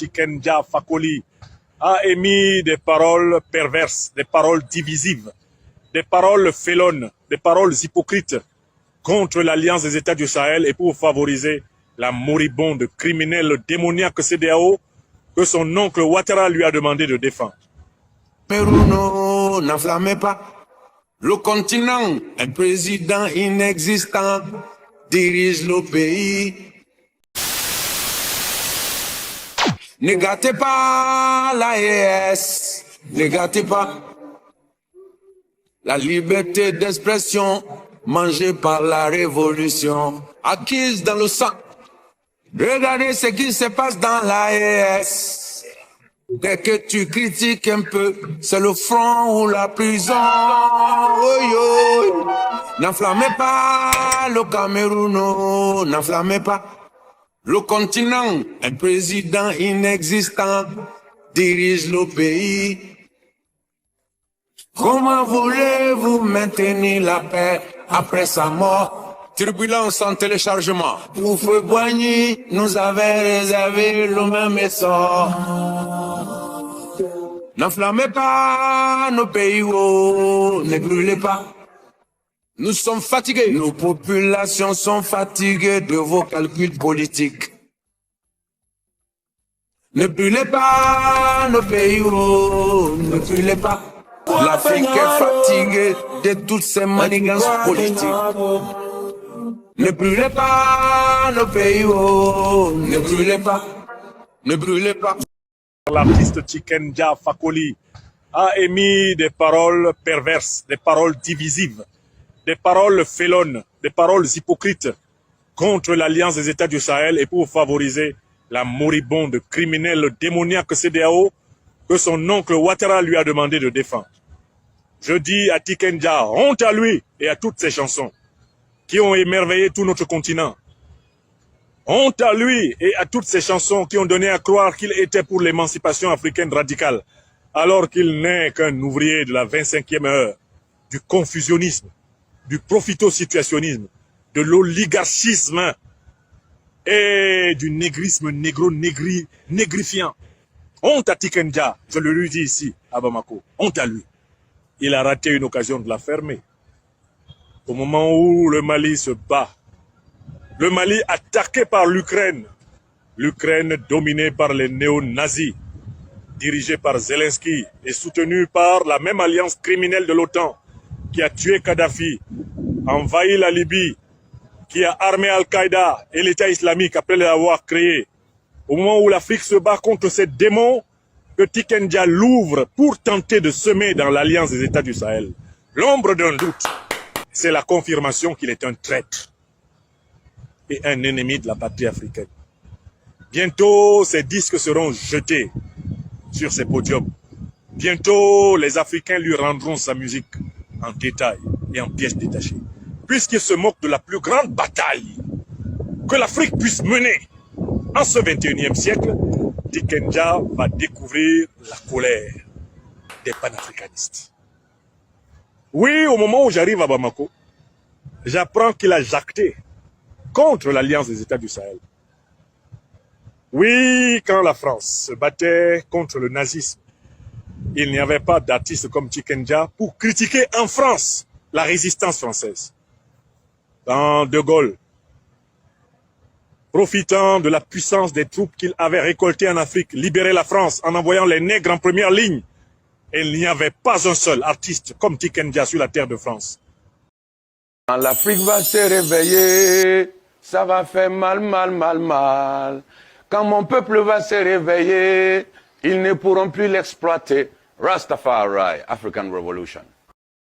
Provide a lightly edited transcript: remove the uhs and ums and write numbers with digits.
Tikenja Fakoly a émis des paroles perverses, des paroles divisives, des paroles félonnes, des paroles hypocrites contre l'Alliance des États du Sahel et pour favoriser la moribonde criminelle démoniaque CEDEAO que son oncle Ouattara lui a demandé de défendre. Meruno, n'enflammez pas le continent. Un président inexistant dirige le pays. Ne gâtez pas l'AES, ne gâtez pas la liberté d'expression mangée par la révolution, acquise dans le sang. Regardez ce qui se passe dans l'AES. Dès que tu critiques un peu, c'est le front ou la prison. N'enflammez pas le Cameroun, n'enflammez pas le continent. Un président inexistant dirige le pays. Comment voulez-vous maintenir la paix après sa mort? Turbulence en téléchargement. Pour Feu Boigny, nous avait réservé le même sort. N'enflammez pas nos pays, ne brûlez pas. Nous sommes fatigués. Nos populations sont fatiguées de vos calculs politiques. Ne brûlez pas nos pays, ne brûlez pas. L'Afrique est fatiguée de toutes ces manigances politiques. Ne brûlez pas nos pays, ne brûlez pas, ne brûlez pas. L'artiste Tikenja Fakoly a émis des paroles perverses, des paroles divisives, des paroles félonnes, des paroles hypocrites contre l'Alliance des États du Sahel et pour favoriser la moribonde criminelle démoniaque CEDEAO que son oncle Ouattara lui a demandé de défendre. Je dis à Tikenja, honte à lui et à toutes ses chansons qui ont émerveillé tout notre continent. Honte à lui et à toutes ces chansons qui ont donné à croire qu'il était pour l'émancipation africaine radicale, alors qu'il n'est qu'un ouvrier de la 25e heure, du confusionnisme, du profito-situationnisme, de l'oligarchisme et du négrisme négrifiant. Honte à Tikenja, je le lui dis ici, à Bamako, honte à lui. Il a raté une occasion de la fermer. Au moment où le Mali se bat, le Mali attaqué par l'Ukraine, l'Ukraine dominée par les néo-nazis, dirigée par Zelensky et soutenue par la même alliance criminelle de l'OTAN qui a tué Kadhafi, envahi la Libye, qui a armé Al-Qaïda et l'État islamique après l'avoir créé. Au moment où l'Afrique se bat contre ces démons que Tikenja l'ouvre pour tenter de semer dans l'Alliance des États du Sahel, l'ombre d'un doute, c'est la confirmation qu'il est un traître et un ennemi de la patrie africaine. Bientôt, ces disques seront jetés sur ces podiums. Bientôt, les Africains lui rendront sa musique en détail et en pièces détachées. Puisqu'il se moque de la plus grande bataille que l'Afrique puisse mener en ce 21e siècle, Tikenja va découvrir la colère des panafricanistes. Oui, au moment où j'arrive à Bamako, j'apprends qu'il a jacté contre l'Alliance des États du Sahel. Oui, quand la France se battait contre le nazisme, il n'y avait pas d'artiste comme Tikenja pour critiquer en France la résistance française. Quand De Gaulle, profitant de la puissance des troupes qu'il avait récoltées en Afrique, libérait la France en envoyant les nègres en première ligne, il n'y avait pas un seul artiste comme Tikenja sur la terre de France. Quand l'Afrique va se réveiller, ça va faire mal, mal, mal, mal. Quand mon peuple va se réveiller, ils ne pourront plus l'exploiter. Rastafari, African Revolution.